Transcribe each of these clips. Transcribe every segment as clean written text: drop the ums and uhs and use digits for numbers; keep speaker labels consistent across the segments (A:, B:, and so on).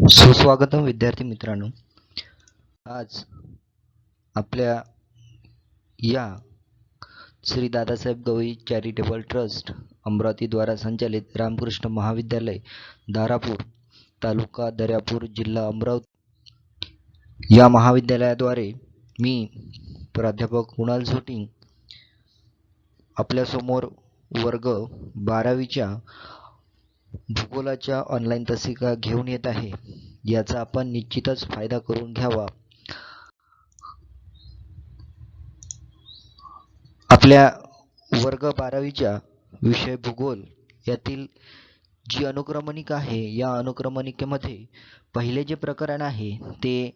A: सुस्वागतम विद्यार्थी मित्रांनो. आज आपल्या या श्री दादासाहेब गवई चॅरिटेबल ट्रस्ट अमरावती द्वारा संचालित रामकृष्ण महाविद्यालय दारापूर तालुका दर्यापूर जिल्हा अमरावती या महाविद्यालयाद्वारे मी प्राध्यापक कुणाल झोटिंग आपल्यासमोर वर्ग 12वीच्या भूगोलाच्या ऑनलाईन तासिका घेऊन येत आहे. याचा आपण निश्चितच फायदा करून घ्यावा. आपल्या वर्ग 12वीच्या विषय भूगोल यातील जी अनुक्रमणिका आहे, या अनुक्रमणिकेमध्ये पहिले जे प्रकरण आहे ते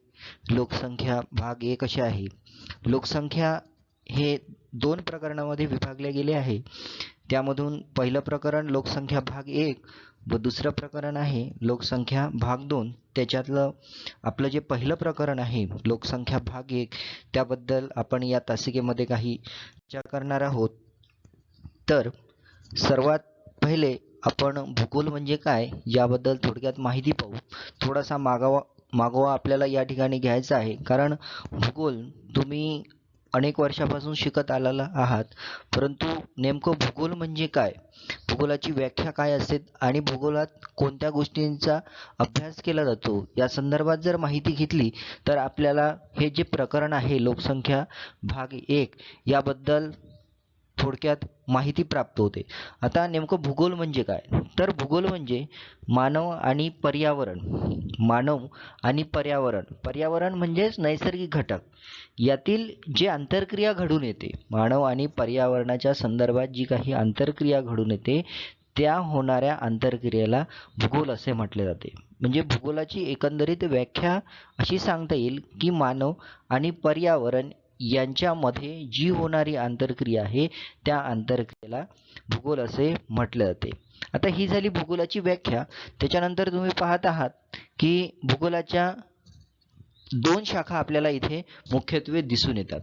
A: लोकसंख्या भाग 1 असे आहे. लोकसंख्या हे 2 प्रकरणामध्ये विभागले गेले आहे. त्यामधून पहिलं प्रकरण लोकसंख्या भाग 1 व दुसरं प्रकरण आहे लोकसंख्या भाग 2. त्याच्यातलं आपलं जे पहिलं प्रकरण आहे लोकसंख्या भाग 1 त्याबद्दल आपण या तासिकेमध्ये काही चर्चा करणार आहोत. तर सर्वात पहिले आपण भूगोल म्हणजे काय याबद्दल थोडक्यात माहिती पाहू. थोडासा मागोवा आपल्याला या ठिकाणी घ्यायचा आहे, कारण भूगोल तुम्ही अनेक वर्षापासून शिकत आलेला आहात, परंतु नेमकं भूगोल म्हणजे काय, भूगोलाची व्याख्या काय असते आणि भूगोलात कोणत्या गोष्टींचा अभ्यास केला जातो या संदर्भात जर माहिती घेतली तर आपल्याला हे जे प्रकरण आहे लोकसंख्या भाग 1 याबद्दल थोडक्यात माहिती प्राप्त होते. आता नेमकं भूगोल म्हणजे काय, तर भूगोल म्हणजे मानव आणि पर्यावरण. मानव आणि पर्यावरण म्हणजेच नैसर्गिक घटक यातील जे आंतरक्रिया घडून येते, मानव आणि पर्यावरणाच्या संदर्भात जी काही आंतरक्रिया घडून येते त्या होणाऱ्या आंतरक्रियेला भूगोल असे म्हटले जाते. म्हणजे भूगोलाची एकंदरीत व्याख्या अशी सांगता येईल की मानव आणि पर्यावरण यांच्यामध्ये जी होणारी आंतरक्रिया आहे त्या आंतरक्रियेला भूगोल असे म्हटले जाते. आता ही झाली भूगोलाची व्याख्या. त्याच्यानंतर तुम्ही पाहत आहात की भूगोलाच्या 2 शाखा आपल्याला इथे मुख्यत्वे दिसून येतात.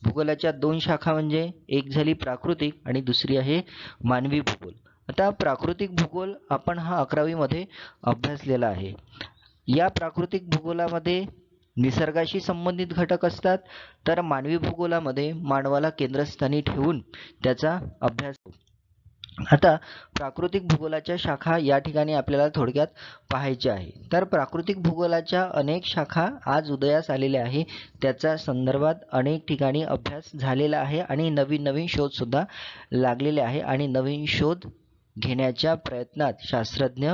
A: भूगोलाच्या 2 शाखा म्हणजे एक झाली प्राकृतिक आणि दुसरी आहे मानवी भूगोल. आता प्राकृतिक भूगोल आपण हा 11वी मध्ये अभ्यासलेला आहे. या प्राकृतिक भूगोलामध्ये निसर्गाशी संबंधित घटक असतात, तर मानवी भूगोलामध्ये मानवाला केंद्रस्थानी ठेवून त्याचा अभ्यास. आता प्राकृतिक भूगोलाच्या शाखा या ठिकाणी आपल्याला थोडक्यात पाहायच्या आहे. तर प्राकृतिक भूगोलाच्या अनेक शाखा आज उदयास आलेल्या आहे, त्याच्या संदर्भात अनेक ठिकाणी अभ्यास झालेला आहे आणि नवीन शोधसुद्धा लागलेले आहे आणि नवीन शोध घेण्याच्या प्रयत्नात शास्त्रज्ञ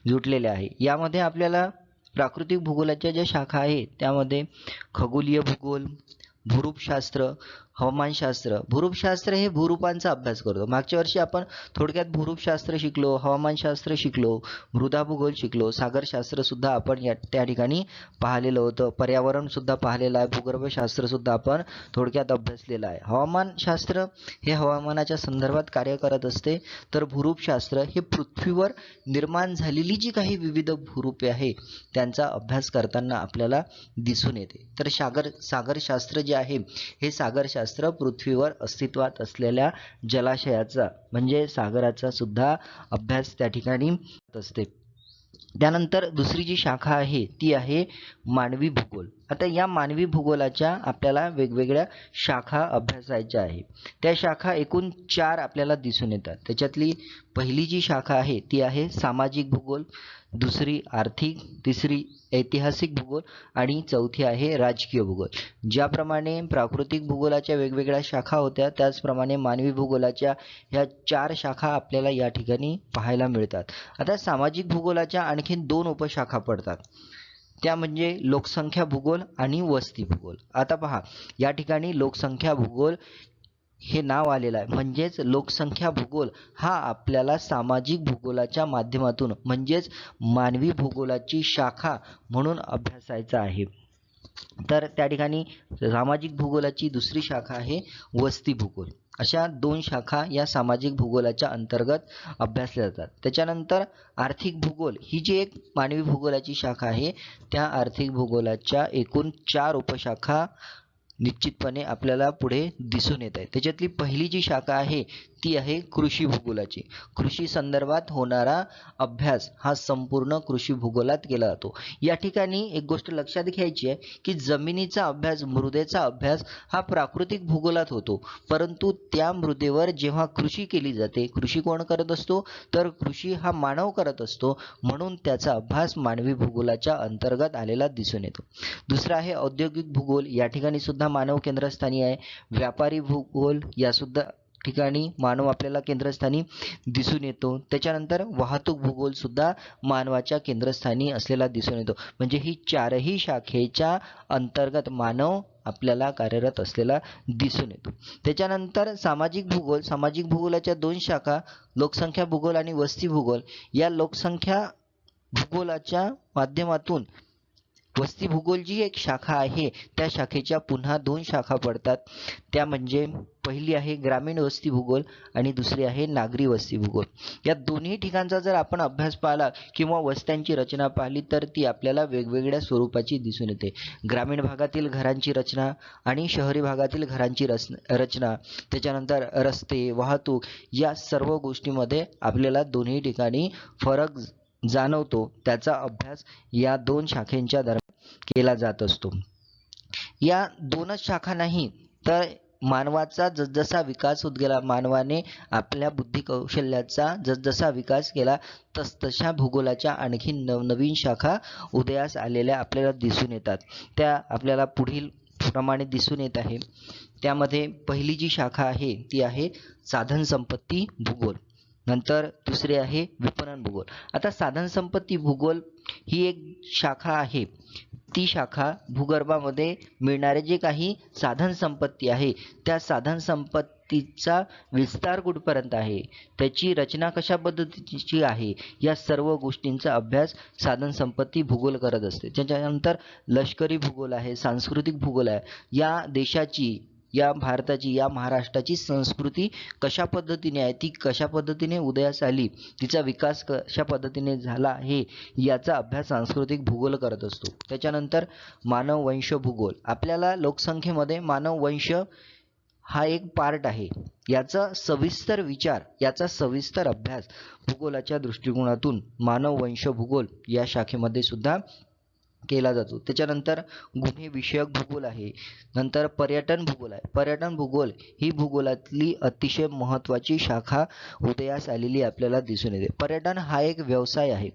A: जुटलेले आहे. यामध्ये आपल्याला प्राकृतिक भूगोलाच्या ज्या शाखा आहेत त्यामध्ये खगोलीय भूगोल, भूरूपशास्त्र, हवामानशास्त्र. भूरूपशास्त्र हे भूरूपांचा अभ्यास करतो. मागच्या वर्षी आपण थोडक्यात भूरूपशास्त्र शिकलो, हवामानशास्त्र शिकलो, मृदा भूगोल शिकलो, सागरशास्त्र सुद्धा आपण त्या ठिकाणी पाहिलेलं होतं, पर्यावरण सुद्धा पाहिलेलं आहे, भूगर्भशास्त्र सुद्धा आपण थोडक्यात अभ्यासलेलं आहे. हवामानशास्त्र हे हवामानाच्या संदर्भात कार्य करत असते, तर भूरूपशास्त्र हे पृथ्वीवर निर्माण झालेली जी काही विविध भूरूपे आहे त्यांचा अभ्यास करताना आपल्याला दिसून येते. तर सागरशास्त्र जे आहे हे सागरशास्त्र पृथ्वीवर अस्तित्वात असलेल्या जलाशयाचा म्हणजे सागराचा सुद्धा अभ्यास त्या ठिकाणी असते. त्यानंतर दुसरी जी शाखा आहे ती आहे मानवी भूगोल. आता या मानवी भूगोलाच्या आपल्याला वेगवेगळ्या शाखा अभ्यासायच्या आहे. त्या शाखा एकूण 4 आपल्याला दिसून येतात. त्याच्यातली पहिली जी शाखा आहे ती आहे सामाजिक भूगोल, दुसरी आर्थिक, तिसरी ऐतिहासिक भूगोल आणि चौथी आहे राजकीय भूगोल. ज्याप्रमाणे प्राकृतिक भूगोलाच्या वेगवेगळ्या शाखा होत्या त्याचप्रमाणे मानवी भूगोलाच्या ह्या 4 शाखा आपल्याला या ठिकाणी पाहायला मिळतात. आता सामाजिक भूगोलाच्या आणखीन 2 उपशाखा पडतात, त्या म्हणजे लोकसंख्या भूगोल आणि वस्ती भूगोल. आता पहा, या ठिकाणी लोकसंख्या भूगोल हे नाव आलेलं आहे, म्हणजेच लोकसंख्या भूगोल हा आपल्याला सामाजिक भूगोलाच्या माध्यमातून म्हणजेच मानवी भूगोलाची शाखा म्हणून अभ्यासायचा आहे. तर त्या ठिकाणी सामाजिक भूगोलाची दुसरी शाखा आहे वस्ती भूगोल. अशा 2 शाखा या सामाजिक भूगोलाच्या अंतर्गत अभ्यासल्या जातात. त्याच्यानंतर आर्थिक भूगोल ही जी एक मानवी भूगोलाची शाखा आहे, त्या आर्थिक भूगोलाच्या एकूण 4 उपशाखा निश्चितपणे आपल्याला पुढे दिसून येत आहे. त्याच्यातली पहिली जी शाखा आहे ती आहे कृषी भूगोलाची. कृषी संदर्भात होणारा अभ्यास हा संपूर्ण कृषी भूगोलात केला जातो. या ठिकाणी एक गोष्ट लक्षात घ्यायची आहे की जमिनीचा अभ्यास, मृदेचा अभ्यास हा प्राकृतिक भूगोलात होतो, परंतु त्या मृदेवर जेव्हा कृषी केली जाते, कृषी कोण करत असतो तर कृषी हा मानव करत असतो, म्हणून त्याचा अभ्यास मानवी भूगोलाच्या अंतर्गत आलेला दिसून येतो. दुसरा आहे औद्योगिक भूगोल. या ठिकाणी सुद्धा मानव केंद्रस्थानी आहे. व्यापारी भूगोल या सुद्धा ठिकाणी मानव आपल्याला केंद्रस्थानी दिसून येतो. त्याच्यानंतर वाहतूक भूगोल सुद्धा मानवाच्या केंद्रस्थानी असलेला दिसून येतो. म्हणजे ही चारही शाखेच्या अंतर्गत मानव आपल्याला कार्यरत असलेला दिसून येतो. त्याच्यानंतर सामाजिक भूगोल. सामाजिक भूगोलाच्या दोन शाखा, लोकसंख्या भूगोल आणि वस्ती भूगोल. या लोकसंख्या भूगोलाच्या माध्यमातून वस्ती भूगोल जी एक शाखा आहे, त्या शाखेच्या पुन्हा दोन शाखा पडतात. त्या म्हणजे पहिली आहे ग्रामीण वस्ती भूगोल आणि दुसरी आहे नागरी वस्ती भूगोल. या दोन्ही ठिकाणचा जर आपण अभ्यास पाहिला किंवा वस्त्यांची रचना पाहिली तर ती आपल्याला वेगवेगळ्या स्वरूपाची दिसून येते. ग्रामीण भागातील घरांची रचना आणि शहरी भागातील घरांची रचना, त्याच्यानंतर रस्ते, वाहतूक या सर्व गोष्टीमध्ये आपल्याला दोन्ही ठिकाणी फरक जाणवतो. त्याचा अभ्यास या दोन शाखेच्या दरम्यान केला जात असतो. या दोनच शाखा नाही तर मानवाचा जसजसा विकास होत गेला, मानवाने आपल्या बुद्धी कौशल्याचा जसजसा विकास केला, तसतशा भूगोलाच्या आणखी नवनवीन शाखा उदयास आलेल्या आपल्याला दिसून येतात. त्या आपल्याला पुढील प्रमाणे दिसून येत आहे. त्यामध्ये पहिली जी शाखा आहे ती आहे साधन संपत्ती भूगोल. नंतर दुसरे आहे विपणन भूगोल. आता साधन संपत्ती भूगोल ही एक शाखा आहे. ती शाखा भूगर्भामध्ये मिळणारे जे काही साधन संपत्ती आहे, त्या साधन संपत्तीचा विस्तार कुठपर्यंत आहे, त्याची रचना कशा पद्धतीची आहे, या सर्व गोष्टींचा अभ्यास साधन संपत्ती भूगोल करत असते. त्याच्यानंतर लष्करी भूगोल आहे, सांस्कृतिक भूगोल आहे. या देशाची, या भारताची, या महाराष्ट्राची संस्कृती कशा पद्धतीने आहे, ती कशा पद्धतीने उदयास आली, तिचा विकास कशा पद्धतीने झाला आहे, याचा अभ्यास सांस्कृतिक भूगोल करत असतो. त्याच्यानंतर मानव वंश भूगोल. आपल्याला लोकसंख्येमध्ये मानव वंश हा एक पार्ट आहे. याचा सविस्तर विचार, याचा सविस्तर अभ्यास भूगोलाच्या दृष्टिकोनातून मानव वंश भूगोल या शाखेमध्ये सुद्धा केला जातो. त्याच्यानंतर गुन्हे विषयक भूगोल आहे. नंतर पर्यटन भूगोल आहे. पर्यटन भूगोल ही भूगोलातली अतिशय महत्त्वाची शाखा उदयास आलेली आपल्याला दिसून येते. पर्यटन हा एक व्यवसाय आहे.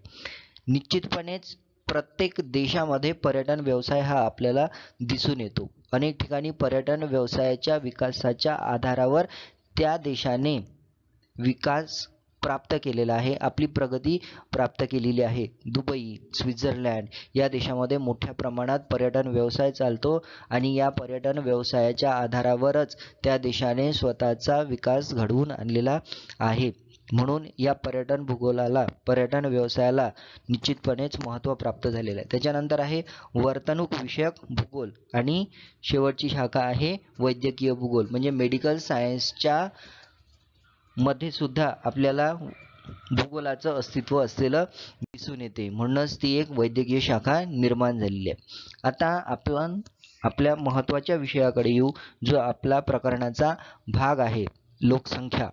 A: निश्चितपणेच प्रत्येक देशामध्ये पर्यटन व्यवसाय हा आपल्याला दिसून येतो. अनेक ठिकाणी पर्यटन व्यवसायाच्या विकासाच्या आधारावर त्या देशाने विकास प्राप्त केलेला आहे, आपली प्रगती प्राप्त केलेली आहे. दुबई, स्वित्झर्लंड या देशामध्ये मोठ्या प्रमाणात पर्यटन व्यवसाय चालतो आणि या पर्यटन व्यवसायाच्या आधारावरच त्या देशाने स्वतःचा विकास घडवून आणलेला आहे. म्हणून या पर्यटन भूगोलाला, पर्यटन व्यवसायाला निश्चितपणेच महत्त्व प्राप्त झालेलं आहे. त्याच्यानंतर आहे वर्तणूक विषयक भूगोल आणि शेवटची शाखा आहे वैद्यकीय भूगोल. म्हणजे मेडिकल सायन्सच्या मध्ये सुद्धा आपल्याला भूगोलाचं अस्तित्व असलेलं दिसून येते. म्हणूनच ती एक वैद्यकीय शाखा निर्माण झालेली आहे. आता आपण आपल्या महत्त्वाच्या विषयाकडे येऊ, जो आपला प्रकरणाचा भाग आहे लोकसंख्या.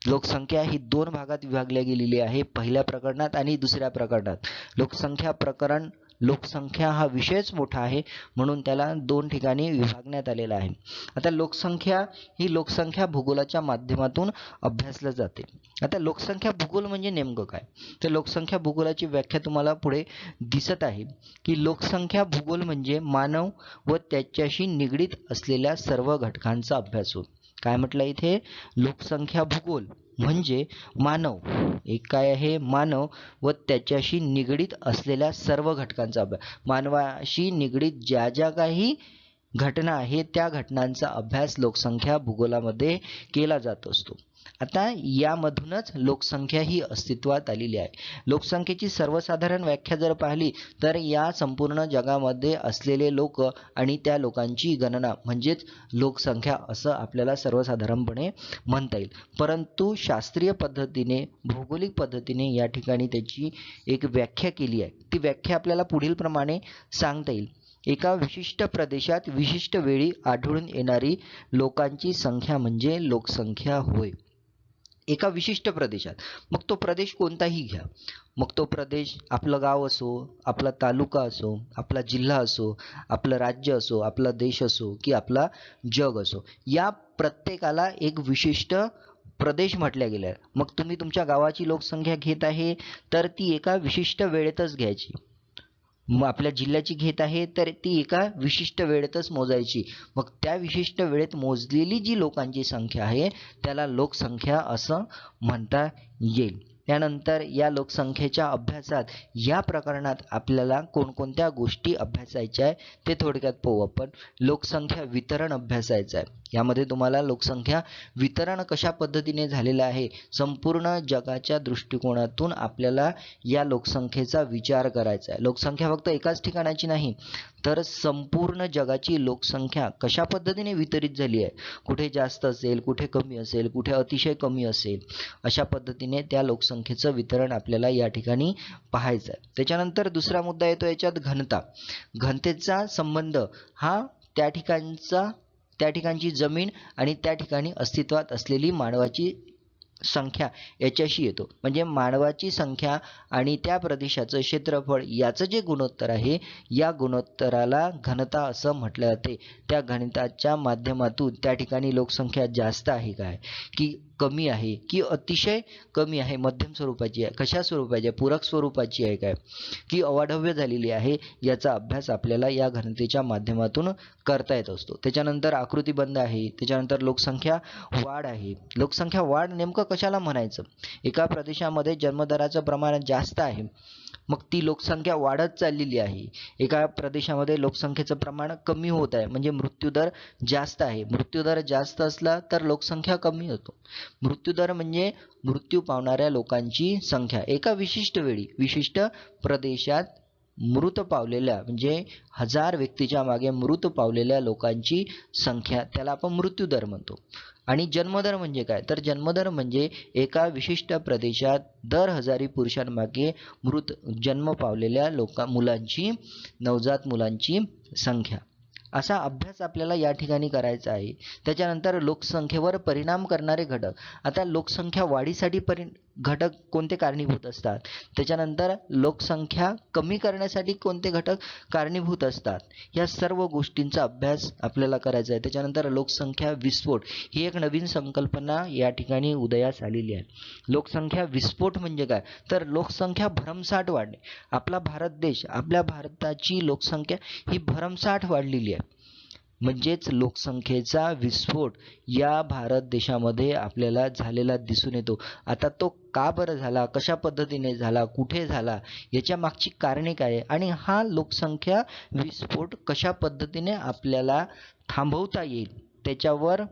A: लोकसंख्या ही दोन भागात विभागली गेलेली आहे, पहिल्या प्रकरणात आणि दुसऱ्या प्रकरणात. लोकसंख्या प्रकरण, लोकसंख्या हा विषयच मोठा आहे म्हणून त्याला दोन ठिकाणी विभागण्यात आलेला आहे. आता लोकसंख्या ही लोकसंख्या भूगोलाच्या माध्यमातून अभ्यासलं जाते. आता लोकसंख्या भूगोल म्हणजे नेमकं काय, तर लोकसंख्या भूगोलाची व्याख्या तुम्हाला पुढे दिसत आहे की लोकसंख्या भूगोल म्हणजे मानव व त्याच्याशी निगडीत असलेल्या सर्व घटकांचा अभ्यास होय. काय म्हटलं इथे, लोकसंख्या भूगोल म्हणजे मानव, एक काय आहे, मानव व त्याच्याशी निगडीत असलेल्या सर्व घटकांचा अभ्यास. मानवाशी निगडीत ज्या ज्या काही घटना आहेत त्या घटनांचा अभ्यास लोकसंख्या भूगोलामध्ये केला जात असतो. आता यामधूनच लोकसंख्या ही अस्तित्वात आलेली आहे. लोकसंख्येची सर्वसाधारण व्याख्या जर पाहिली तर या संपूर्ण जगामध्ये असलेले लोक आणि त्या लोकांची गणना म्हणजेच लोकसंख्या असं आपल्याला सर्वसाधारणपणे म्हणता येईल. परंतु शास्त्रीय पद्धतीने, भौगोलिक पद्धतीने या ठिकाणी त्याची एक व्याख्या केली आहे. ती व्याख्या आपल्याला पुढील प्रमाणे सांगता येईल. एका विशिष्ट प्रदेशात विशिष्ट वेळी आढळून येणारी लोकांची संख्या म्हणजे लोकसंख्या होय. एका विशिष्ट प्रदेशात. मग तो प्रदेश कोणताही घ्या, मग तो प्रदेश आपलं गाव असो, आपला तालुका असो, आपला जिल्हा असो, आपलं राज्य असो, आपला देश असो की आपला जग असो, या प्रत्येकाला एक विशिष्ट प्रदेश म्हटल्या गेल्या. मग तुम्ही तुमच्या गावाची लोकसंख्या घेत आहे तर ती एका विशिष्ट वेळेतच घ्यायची. मग आपल्या जिल्ह्याची घेत आहे तर ती एका विशिष्ट वेळेतच मोजायची. मग त्या विशिष्ट वेळेत मोजलेली जी लोकांची संख्या आहे त्याला लोकसंख्या असं म्हणता येईल. त्यानंतर या लोकसंख्येच्या अभ्यासात या प्रकरणात आपल्याला कोणकोणत्या गोष्टी अभ्यासायच्या आहे ते थोडक्यात पाहू आपण. लोकसंख्या वितरण अभ्यासायचं आहे. यामध्ये तुम्हाला लोकसंख्या वितरण कशा पद्धतीने झालेलं आहे संपूर्ण जगाच्या दृष्टिकोनातून आपल्याला या लोकसंख्येचा विचार करायचा आहे. लोकसंख्या फक्त एकाच ठिकाणाची नाही तर संपूर्ण जगाची लोकसंख्या कशा पद्धतीने वितरित झाली आहे, कुठे जास्त असेल, कुठे कमी असेल, कुठे अतिशय कमी असेल, अशा पद्धतीने त्या लोकसंख्येचं वितरण आपल्याला या ठिकाणी पाहायचं आहे. त्याच्यानंतर दुसरा मुद्दा येतो याच्यात घनता. घनतेचा संबंध हा त्या ठिकाणची जमीन आणि त्या ठिकाणी अस्तित्वात असलेली मानवाची संख्या याच्याशी येतो. म्हणजे मानवाची संख्या आणि त्या प्रदेशाचं क्षेत्रफळ याचं जे गुणोत्तर आहे या गुणोत्तराला घनता असं म्हटलं जाते. त्या घनताच्या माध्यमातून त्या ठिकाणी लोकसंख्या जास्त आहे काय की कमी आहे की अतिशय कमी आहे, मध्यम स्वरूपाची आहे, कशा स्वरूपाची आहे, पूरक स्वरूपाची आहे काय की अवाढव्य झालेली आहे, याचा अभ्यास आपल्याला या घनतेच्या माध्यमातून करता येत असतो. त्याच्यानंतर आकृतिबंध आहे. त्याच्यानंतर लोकसंख्या वाढ आहे. लोकसंख्या वाढ नेमकं कशाला म्हणायचं? एका प्रदेशामध्ये जन्मदराचं प्रमाण जास्त आहे मग ती लोकसंख्या वाढत चाललेली आहे. एका प्रदेशामध्ये लोकसंख्येचं प्रमाण कमी होत आहे म्हणजे मृत्यूदर जास्त आहे. मृत्यूदर जास्त असला तर लोकसंख्या कमी होतो. मृत्यूदर म्हणजे मृत्यू पावणाऱ्या लोकांची संख्या एका विशिष्ट वेळी विशिष्ट प्रदेशात मृत पावलेल्या म्हणजे 1000 व्यक्तीच्या मागे मृत पावलेल्या लोकांची संख्या, त्याला आपण मृत्यूदर म्हणतो. आणि जन्मदर म्हणजे काय तर जन्मदर म्हणजे एका विशिष्ट प्रदेशात दर 1000 पुरुषांमागे जन्म पावलेल्या मुलांची, नवजात मुलांची संख्या. असा अभ्यास आपल्याला या ठिकाणी करायचा आहे. त्याच्यानंतर लोकसंख्येवर परिणाम करणारे घटक. आता लोकसंख्या वाढीसाठी घटक कोणते कारणीभूत असतात, त्याच्यानंतर लोकसंख्या कमी करण्यासाठी कोणते घटक कारणीभूत असतात, या सर्व गोष्टींचा अभ्यास आपल्याला करायचा आहे. त्याच्यानंतर लोकसंख्या विस्फोट ही एक नवीन संकल्पना या ठिकाणी उदयास आलेली आहे. लोकसंख्या विस्फोट म्हणजे काय तर लोकसंख्या भरमसाठ वाढणे. आपला भारत देश, आपल्या भारताची लोकसंख्या ही भरमसाठ वाढलेली आहे. म्हणजेच लोकसंख्येचा विस्फोट या भारत देशामध्ये आपल्याला झालेला दिसून येतो. आता तो का बरं झाला, कशा पद्धतीने झाला, कुठे झाला, याच्या मागची कारणे काय आहे आणि हा लोकसंख्या विस्फोट कशा पद्धतीने आपल्याला थांबवता येईल, त्याच्यावर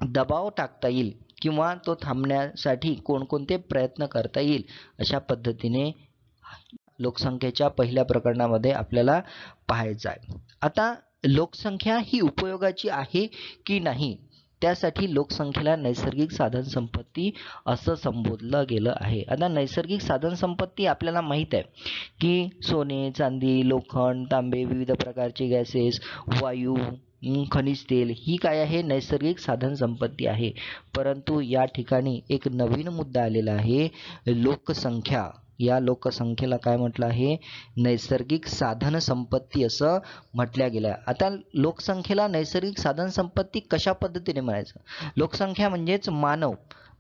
A: दबाव टाकता येईल किंवा तो थांबण्यासाठी कोणकोणते प्रयत्न करता येईल, अशा पद्धतीने लोकसंख्येच्या पहिल्या प्रकरणामध्ये आपल्याला पाहायचं आहे. आता लोकसंख्या ही उपयोगाची आहे की नाही, त्यासाठी लोकसंख्येला नैसर्गिक साधन संपत्ती असं संबोधलं गेलं आहे. आता नैसर्गिक साधन संपत्ती आपल्याला माहीत आहे की सोने, चांदी, लोखंड, तांबे, विविध प्रकारचे गॅसेस, वायू, खनिज तेल ही काय आहे नैसर्गिक साधन संपत्ती आहे. परंतु या ठिकाणी एक नवीन मुद्दा आलेला आहे, लोकसंख्या. या लोकसंख्येला काय म्हटलं आहे, नैसर्गिक साधन संपत्ती असं म्हटलं गेलं. आता लोकसंख्येला नैसर्गिक साधन संपत्ती कशा पद्धतीने म्हणायचं, लोकसंख्या म्हणजेच मानव,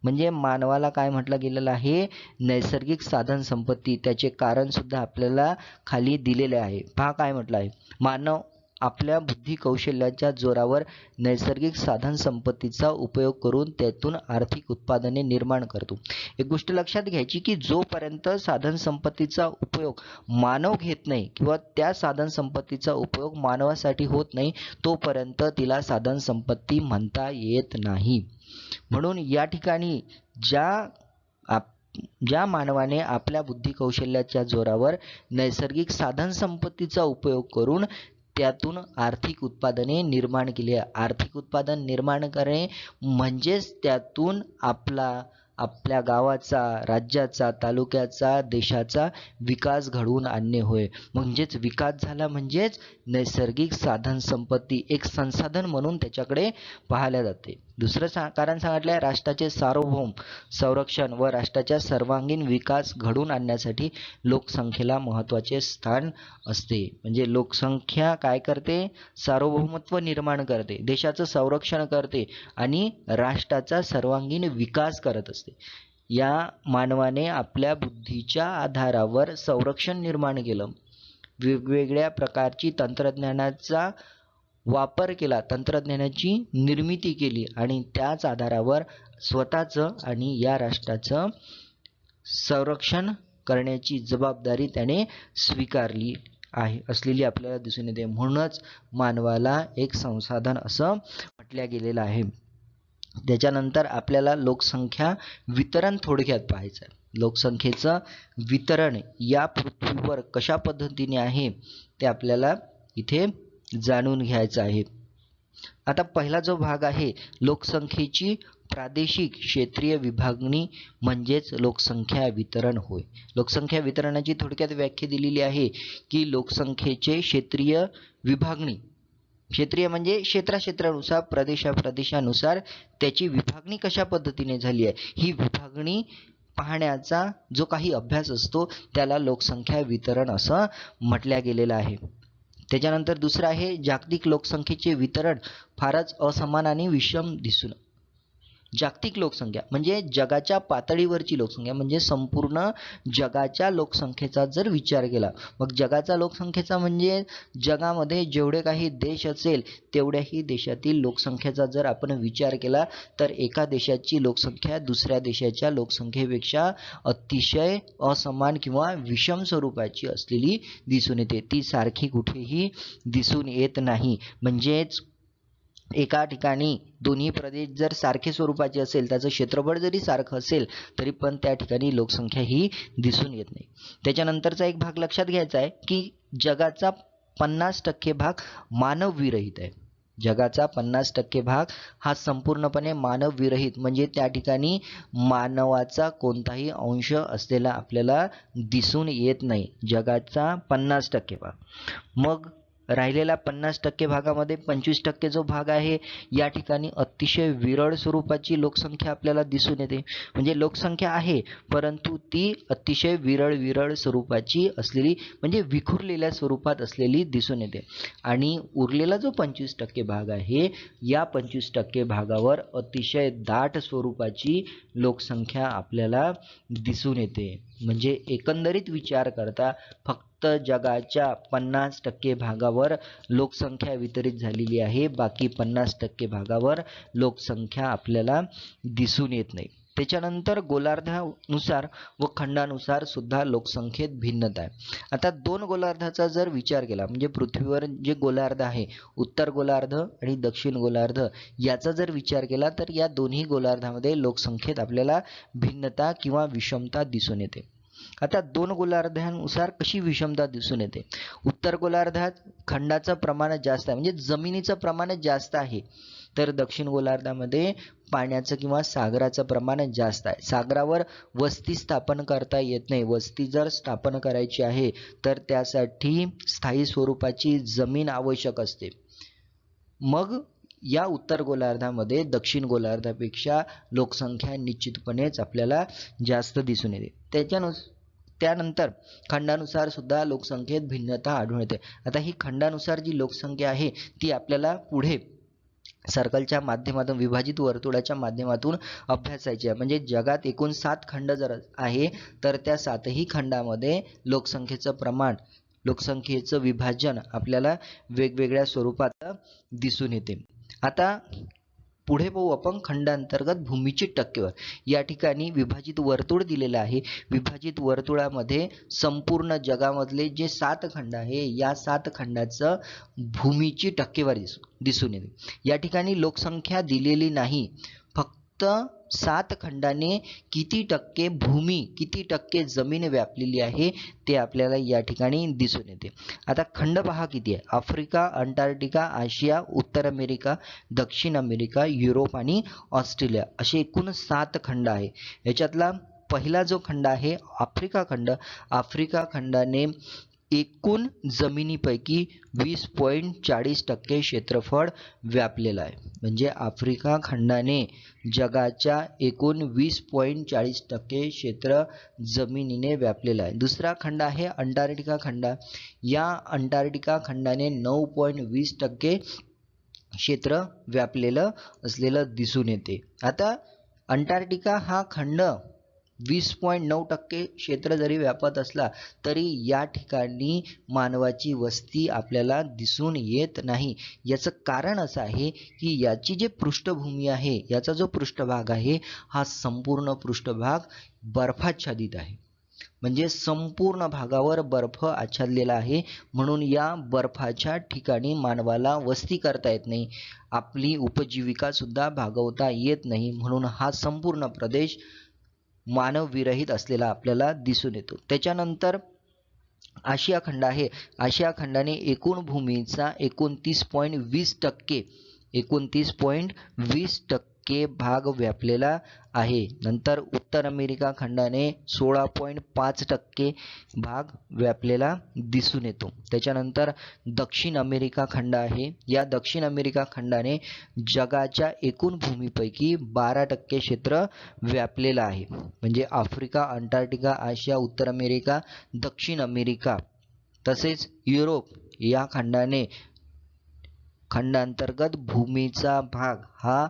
A: म्हणजे मानवाला काय म्हटलं गेलेलं आहे, नैसर्गिक साधन संपत्ती. त्याचे कारण सुद्धा आपल्याला खाली दिलेले आहे. पहा काय म्हटलं आहे, मानव आपल्या बुद्धी कौशल्याच्या जोरावर नैसर्गिक साधन संपत्तीचा उपयोग करून त्यातून आर्थिक उत्पादने निर्माण करतो. एक गोष्ट लक्षात घ्यायची की जोपर्यंत साधन संपत्तीचा उपयोग मानव घेत नाही किंवा त्या साधन संपत्तीचा उपयोग मानवासाठी होत नाही तोपर्यंत तिला साधन संपत्ती म्हणता येत नाही. म्हणून या ठिकाणी ज्या मानवाने आपल्या बुद्धी कौशल्याच्या जोरावर नैसर्गिक साधन संपत्तीचा उपयोग करून त्यातून आर्थिक उत्पादने निर्माण केली. आर्थिक उत्पादन निर्माण करणे म्हणजेच त्यातून आपल्या गावाचा, राज्याचा, तालुक्याचा, देशाचा विकास घडवून आणणे होय. म्हणजेच विकास झाला म्हणजेच नैसर्गिक साधन संपत्ती एक संसाधन म्हणून त्याच्याकडे पाहिल्या जाते. दुसरं कारण सांगितलं आहे राष्ट्राचे सार्वभौम संरक्षण व राष्ट्राच्या सर्वांगीण विकास घडवून आणण्यासाठी लोकसंख्येला महत्त्वाचे स्थान असते. म्हणजे लोकसंख्या काय करते? सार्वभौमत्व निर्माण करते, देशाचं संरक्षण करते आणि राष्ट्राचा सर्वांगीण विकास करत असते. या मानवाने आपल्या बुद्धीच्या आधारावर संरक्षण निर्माण केलं, वेगवेगळ्या प्रकारची तंत्रज्ञानाचा वापर केला, तंत्रज्ञानाची निर्मिती केली आणि त्याच आधारावर स्वतःचं आणि या राष्ट्राचं संरक्षण करण्याची जबाबदारी त्याने स्वीकारली असलेली आपल्याला दिसून येते. म्हणूनच मानवाला एक संसाधन असं म्हटल्या गेलेलं आहे. त्याच्यानंतर आपल्याला लोकसंख्या वितरण थोडक्यात पाहायचं आहे. लोकसंख्येचं वितरण या पृथ्वीवर कशा पद्धतीने आहे ते आपल्याला इथे जाणून घ्यायचं आहे. आता पहिला जो भाग आहे लोकसंख्येची प्रादेशिक क्षेत्रीय विभागणी म्हणजेच लोकसंख्या वितरण होय. लोकसंख्या वितरणाची थोडक्यात व्याख्या दिलेली आहे की लोकसंख्येचे क्षेत्रीय विभागणी, क्षेत्रीय म्हणजे क्षेत्रानुसार, प्रदेशानुसार त्याची विभागणी कशा पद्धतीने झाली आहे, ही विभागणी पाहण्याचा जो काही अभ्यास असतो त्याला लोकसंख्या वितरण असं म्हटल्या गेलेलं आहे. त्याच्यानंतर दुसरं आहे जागतिक लोकसंख्येचे वितरण फारच असमान आणि विषम दिसून. जागतिक लोकसंख्या म्हणजे जगाच्या पातळीवरची लोकसंख्या, म्हणजे संपूर्ण जगाच्या लोकसंख्येचा जर विचार केला, मग जगाचा लोकसंख्येचा म्हणजे जगामध्ये जेवढे काही देश असेल तेवढ्याही देशातील लोकसंख्येचा जर आपण विचार केला तर एका देशाची लोकसंख्या दुसऱ्या देशाच्या लोकसंख्येपेक्षा अतिशय असमान किंवा विषम स्वरूपाची असलेली दिसून येते. ती सारखी कुठेही दिसून येत नाही. म्हणजेच एका ठिकाणी दोन्ही प्रदेश जर सारखे स्वरूपाचे असेल, त्याचं क्षेत्रफळ जरी सारखं असेल तरी पण त्या ठिकाणी लोकसंख्या ही दिसून येत नाही. त्याच्यानंतरचा एक भाग लक्षात घ्यायचा आहे की जगाचा 50% भाग मानवविरहित आहे. जगाचा 50% भाग हा संपूर्णपणे मानवविरहित, म्हणजे त्या ठिकाणी मानवाचा कोणताही अंश असलेला आपल्याला दिसून येत नाही. जगाचा 50% भाग. मग राहिलेला 50% भागामध्ये 25% जो भाग आहे या ठिकाणी अतिशय विरळ स्वरूपाची लोकसंख्या आपल्याला दिसून येते. म्हणजे लोकसंख्या आहे परंतु ती अतिशय विरळ स्वरूपाची असलेली, म्हणजे विखुरलेल्या स्वरूपात असलेली दिसून येते. आणि उरलेला जो 25% भाग आहे या 25% भागावर अतिशय दाट स्वरूपाची लोकसंख्या आपल्याला दिसून येते. म्हणजे एकंदरीत विचार करता फक्त जगाच्या 50% भागावर लोकसंख्या वितरित झालेली आहे, बाकी 50% भागावर लोकसंख्या आपल्याला दिसून येत नाही. त्याच्यानंतर गोलार्धानुसार व खंडानुसार सुद्धा लोकसंख्येत भिन्नता आहे. आता दोन गोलार्धाचा जर विचार केला, म्हणजे पृथ्वीवर जे गोलार्ध आहे उत्तर गोलार्ध आणि दक्षिण गोलार्ध याचा जर विचार केला तर या दोन्ही गोलार्धामध्ये लोकसंख्येत आपल्याला भिन्नता किंवा विषमता दिसून येते. आता दोन गोलार्धानुसार कशी विषमता दिसून येते? उत्तर गोलार्धात खंडाचं प्रमाण जास्त आहे, म्हणजे जमिनीचं प्रमाण जास्त आहे, तर दक्षिण गोलार्धामध्ये पाण्याचं किंवा सागराचं प्रमाण जास्त आहे. सागरावर वस्ती स्थापन करता येत नाही. वस्ती जर स्थापन करायची आहे तर त्यासाठी स्थायी स्वरूपाची जमीन आवश्यक असते. मग या उत्तर गोलार्धामध्ये दक्षिण गोलार्धापेक्षा लोकसंख्या निश्चितपणेच आपल्याला जास्त दिसून येते. त्यानंतर खंडानुसार सुद्धा लोकसंख्येत भिन्नता आढळून येते. आता ही खंडानुसार जी लोकसंख्या आहे ती आपल्याला पुढे सर्कलच्या माध्यमातून, विभाजित वर्तुळाच्या माध्यमातून अभ्यासायची आहे. म्हणजे जगात एकूण 7 खंड जर आहे तर त्या 7ही खंडामध्ये लोकसंख्येचं प्रमाण, लोकसंख्येचं विभाजन आपल्याला वेगवेगळ्या स्वरूपात दिसून येते. आता पुढे पाहू आपण खंडांतर्गत भूमीची टक्केवारी. या ठिकाणी विभाजित वर्तुळ दिलेलं आहे. विभाजित वर्तुळामध्ये संपूर्ण जगामधले जे 7 खंड आहे या 7 खंडाचं भूमीची टक्केवारी दिसून येते. या ठिकाणी लोकसंख्या दिलेली नाही, फक्त फक्त 7 खंडाने किती टक्के भूमी, किती टक्के जमीन व्यापलेली आहे ते आपल्याला या ठिकाणी दिसून येते. आता खंड पहा किती आहे. आफ्रिका, अंटार्क्टिका, आशिया, उत्तर अमेरिका, दक्षिण अमेरिका, युरोप आणि ऑस्ट्रेलिया असे एकूण 7 खंड आहे. याच्यातला पहिला जो खंड आहे आफ्रिका खंड, आफ्रिका खंडाने एकूण जमिनीपैकी 20.40% क्षेत्रफळ व्यापलेलं आहे. म्हणजे आफ्रिका खंडाने जगाच्या एकूण 20.40% क्षेत्र जमिनीने व्यापलेलं आहे. दुसरा खंड आहे अंटार्क्टिका खंड. या अंटार्क्टिका खंडाने 9.20% क्षेत्र व्यापलेलं असलेलं दिसून येते. आता अंटार्क्टिका हा खंड 20.9% क्षेत्र जरी व्यापत असला तरी या ठिकाणी मानवाची वस्ती आपल्याला दिसून येत नाही. याचं कारण असं आहे की याची जी पृष्ठभूमी आहे, याचा जो पृष्ठभाग आहे हा संपूर्ण पृष्ठभाग बर्फाच्छादित आहे. म्हणजे संपूर्ण भागावर बर्फ आच्छादलेला आहे, म्हणून या बर्फाच्या ठिकाणी मानवाला वस्ती करता येत नाही, आपली उपजीविका सुद्धा भागवता येत नाही. म्हणून हा संपूर्ण प्रदेश मानवविरहित असलेला आपल्याला दिसून येतो. त्याच्यानंतर आशिया खंड आहे. आशिया खंडाने एकूण भूमीचा 29.20% भाग व्यापलेला आहे. नंतर उत्तर अमेरिका खंडाने 16.5% भाग व्यापलेला दिसून येतो. त्याच्यानंतर दक्षिण अमेरिका खंड आहे. या दक्षिण अमेरिका खंडाने जगाच्या एकूण भूमीपैकी 12% क्षेत्र व्यापलेलं आहे. म्हणजे आफ्रिका, अंटार्क्टिका, आशिया, उत्तर अमेरिका, दक्षिण अमेरिका तसेच युरोप या खंडांतर्गत भूमीचा भाग हा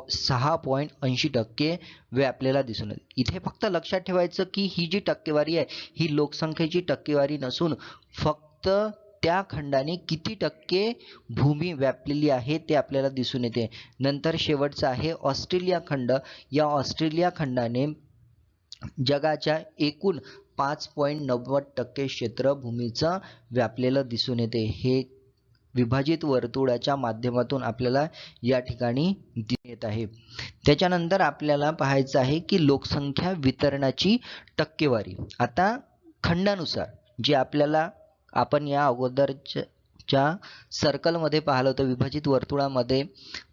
A: 6.80% व्यापलेला दिसून येतो. इथे फक्त लक्षात ठेवायचं की ही जी टक्केवारी आहे ही लोकसंख्येची टक्केवारी नसून फक्त त्या खंडाने किती टक्के भूमी व्यापलेली आहे ते आपल्याला दिसून येते. नंतर शेवटचा आहे ऑस्ट्रेलिया खंड. या ऑस्ट्रेलिया खंडाने जगाच्या एकूण 5.90% क्षेत्र भूमीचं व्यापलेलं दिसून येते. हे विभाजित वर्तुळाच्या माध्यमातून आपल्याला या ठिकाणी दिसून येत आहे. त्याच्यानंतर आपल्याला पाहायचं आहे की लोकसंख्या वितरणाची टक्केवारी. आता खंडानुसार जे आपल्याला आपण या अगोदरच्या सर्कलमध्ये पाहिलं होतं, विभाजित वर्तुळामध्ये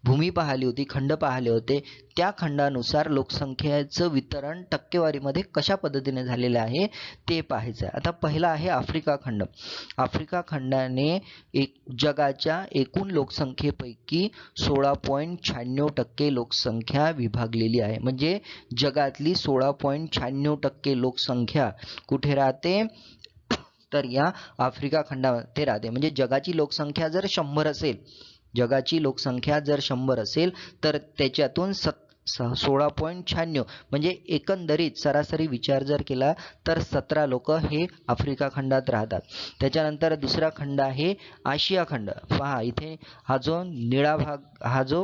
A: भूमी पाहिली होती, खंड पाहिले होते, त्या खंडानुसार लोकसंख्येचं वितरण टक्केवारीमध्ये कशा पद्धतीने झालेले आहे ते पाहायचं आहे. आता पहिला आहे आफ्रिका खंड. आफ्रिका खंडाने जगाच्या एकूण लोकसंख्येपैकी 16.96% लोकसंख्या विभागलेली आहे. म्हणजे जगातली 16.96% लोकसंख्या कुठे राहते तर या आफ्रिका खंडामध्ये राहते. म्हणजे जगाची लोकसंख्या जर 100 असेल, जगाची लोकसंख्या जर 100 असेल तर त्याच्यातून 16.96 म्हणजे एकंदरीत सरासरी विचार जर केला तर 17 लोक हे आफ्रिका खंडात राहतात. त्याच्यानंतर दुसरा खंड आहे आशिया खंड. पहा इथे हा जो निळा भाग, हा जो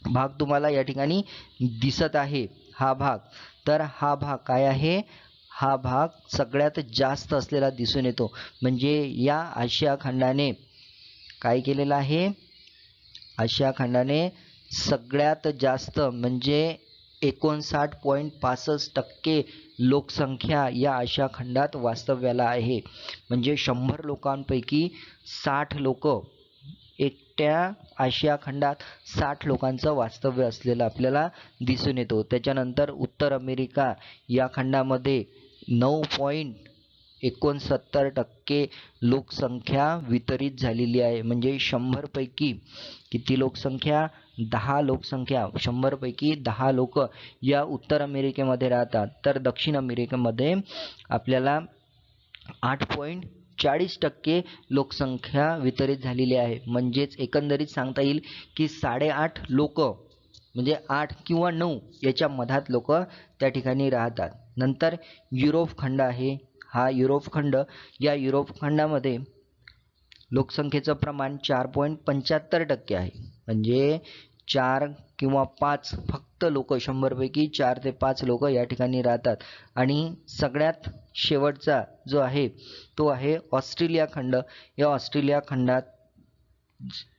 A: भाग तुम्हाला या ठिकाणी दिसत आहे हा भाग, तर हा भाग काय आहे, हा भाग सगळ्यात जास्त असलेला दिसून येतो. म्हणजे या आशिया खंडाने काय केलेलं आहे, आशिया खंडाने सगळ्यात जास्त म्हणजे 59.65% लोकसंख्या या आशिया खंडात वास्तव्याला आहे. म्हणजे 100 लोकांपैकी 60 लोक एकट्या आशिया खंडात 60 लोकांचं वास्तव्य असलेलं आपल्याला दिसून येतो. त्याच्यानंतर उत्तर अमेरिका या खंडामध्ये 9.69% लोकसंख्या वितरित झालेली आहे. म्हणजे 100 पैकी किती लोकसंख्या, 10 लोकसंख्या, 100 पैकी 10 लोक या उत्तर अमेरिकेमध्ये राहतात. तर दक्षिण अमेरिकेमध्ये आपल्याला 8.40% लोकसंख्या वितरित झालेली आहे. म्हणजेच एकंदरीत सांगता येईल की 8.5 लोक म्हणजे 8 किंवा 9 याच्या मधात लोक त्या ठिकाणी राहतात. नंतर युरोप खंड आहे. हा युरोप खंड, या युरोप खंडामध्ये लोकसंख्येचं प्रमाण 4.75% आहे. म्हणजे 4 किंवा 5 फक्त लोक, 100 पैकी 4 ते 5 लोक या ठिकाणी राहतात. आणि सगळ्यात शेवटचा जो आहे तो आहे ऑस्ट्रेलिया खंड. या ऑस्ट्रेलिया खंडात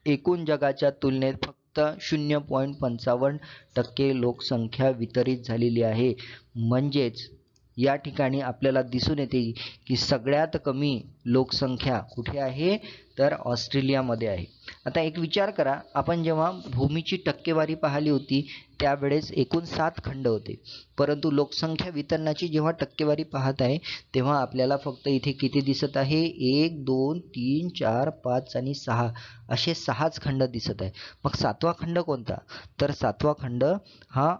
A: एकूण जगाच्या तुलनेत फक्त फक्त 0.55% लोकसंख्या वितरित झालेली आहे. म्हणजेच या ठिकाणी आपल्याला दिसून येते की सगळ्यात कमी लोकसंख्या कुठे आहे, तर ऑस्ट्रेलियामध्ये आहे. आता एक विचार करा, आपण जेव्हा भूमीची टक्केवारी पाहिली होती त्यावेळेस एकूण 7 खंड होते, परंतु लोकसंख्या वितरणाची जेव्हा टक्केवारी पाहत आहे तेव्हा आपल्याला फक्त इथे किती दिसत आहे, 1 2 3 4 5 आणि 6 असे 6च खंड दिसत आहे. मग 7वा खंड कोणता, तर 7वा खंड हा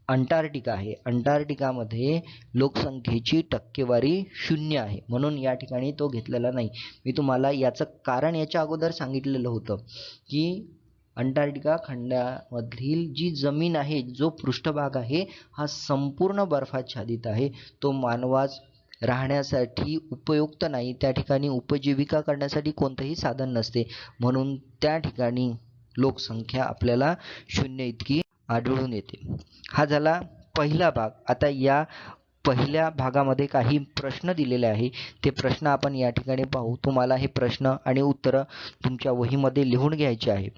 A: अंटार्क्टिका आहे. अंटार्क्टिकामध्ये लोकसंख्येची टक्केवारी 0 आहे, म्हणून या ठिकाणी तो घेतलेला नाही. मी तुम्हाला याचं कारण याच्या अगोदर सांगितलेलं होतं की अंटार्क्टिका खंडामधील जी जमीन आहे, जो पृष्ठभाग आहे, हा संपूर्ण बर्फाच्छादित आहे. तो मानवास राहण्यासाठी उपयुक्त नाही. त्या ठिकाणी उपजीविका करण्यासाठी कोणतंही साधन नसते, म्हणून त्या ठिकाणी लोकसंख्या आपल्याला 0 इतकी आढळून येते. हा झाला पहिला भाग. आता या पहिल्या भागामध्ये काही प्रश्न दिलेले आहे, ते प्रश्न आपण या ठिकाणी पाहू. तुम्हाला हे प्रश्न आणि उत्तरं तुमच्या वहीमध्ये लिहून घ्यायचे आहे.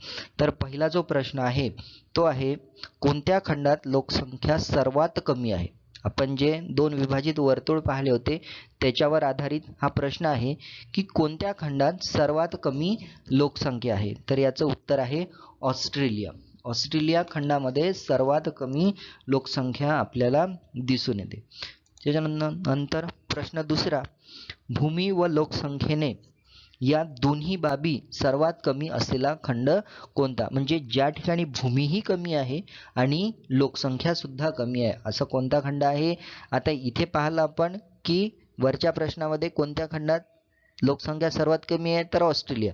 A: तर पहिला जो प्रश्न आहे तो आहे, कोणत्या खंडात लोकसंख्या सर्वात कमी आहे. आपण जे 2 विभाजित वर्तुळ पाहिले होते त्याच्यावर आधारित हा प्रश्न आहे की कोणत्या खंडात सर्वात कमी लोकसंख्या आहे. तर याचं उत्तर आहे ऑस्ट्रेलिया. ऑस्ट्रेलिया खंडामध्ये सर्वात कमी लोकसंख्या आपल्याला दिसून येते. त्याच्यानंतर प्रश्न दुसरा, भूमी व लोकसंख्येने या दोन्ही बाबी सर्वात कमी असलेला खंड कोणता. म्हणजे ज्या ठिकाणी भूमीही कमी आहे आणि लोकसंख्या सुद्धा कमी आहे, असा कोणता खंड आहे. आता इथे पाहिलं आपण की वरच्या प्रश्नामध्ये कोणत्या खंडात लोकसंख्या सर्वात कमी आहे, तर ऑस्ट्रेलिया.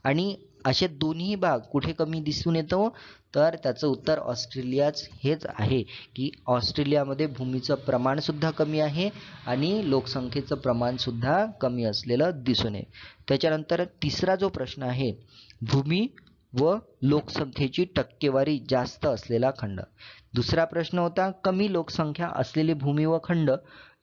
A: आणि असे दोन्ही भाग कुठे कमी दिसून येतो, तर त्याचं उत्तर ऑस्ट्रेलियाच हेच आहे की ऑस्ट्रेलियामध्ये भूमीचं प्रमाणसुद्धा कमी आहे आणि लोकसंख्येचं प्रमाणसुद्धा कमी असलेलं दिसून येते. त्याच्यानंतर तिसरा जो प्रश्न आहे, भूमी व लोकसंख्येची टक्केवारी जास्त असलेला खंड. दुसरा प्रश्न होता कमी लोकसंख्या असलेली भूमी व खंड.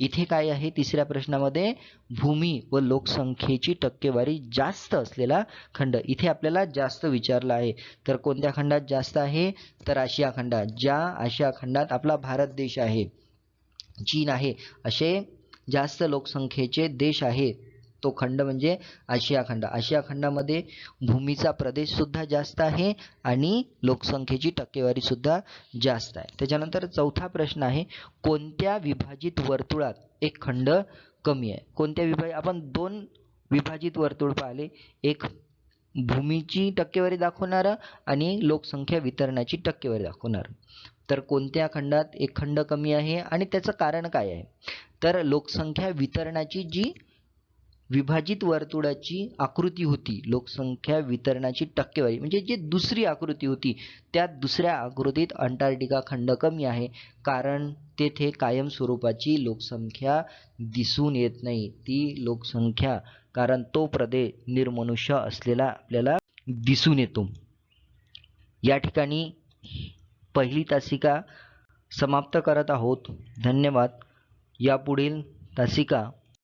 A: इथे काय आहे, तिसऱ्या प्रश्नामध्ये भूमी व लोकसंख्येची टक्केवारी जास्त असलेला खंड. इथे आपल्याला जास्त विचारलं आहे, तर कोणत्या खंडात जास्त आहे, तर आशिया खंडात. ज्या आशिया खंडात आपला भारत देश आहे, चीन आहे, असे जास्त लोकसंख्येचे देश आहे, तो खंड म्हणजे आशिया खंड. आशिया खंडामध्ये भूमीचा प्रदेशसुद्धा जास्त आहे आणि लोकसंख्येची टक्केवारीसुद्धा जास्त आहे. त्याच्यानंतर चौथा प्रश्न आहे, कोणत्या विभाजित वर्तुळात एक खंड कमी आहे. कोणत्या आपण 2 विभाजित वर्तुळ पाहिले, एक भूमीची टक्केवारी दाखवणारं आणि लोकसंख्या वितरणाची टक्केवारी दाखवणारं. तर कोणत्या खंडात एक खंड कमी आहे आणि त्याचं कारण काय आहे, तर लोकसंख्या वितरणाची जी विभाजित वर्तुळाची आकृती होती, लोकसंख्या वितरणाची टक्केवारी म्हणजे जी दुसरी आकृती होती, त्या दुसऱ्या आकृतीत अंटार्क्टिका खंड कमी आहे, कारण तेथे कायमस्वरूपाची लोकसंख्या दिसून येत नाही. ती लोकसंख्या, कारण तो प्रदेश निर्मनुष्य असलेला आपल्याला दिसून येतो. या ठिकाणी पहिली तासिका समाप्त करत आहोत. धन्यवाद. यापुढील तासिका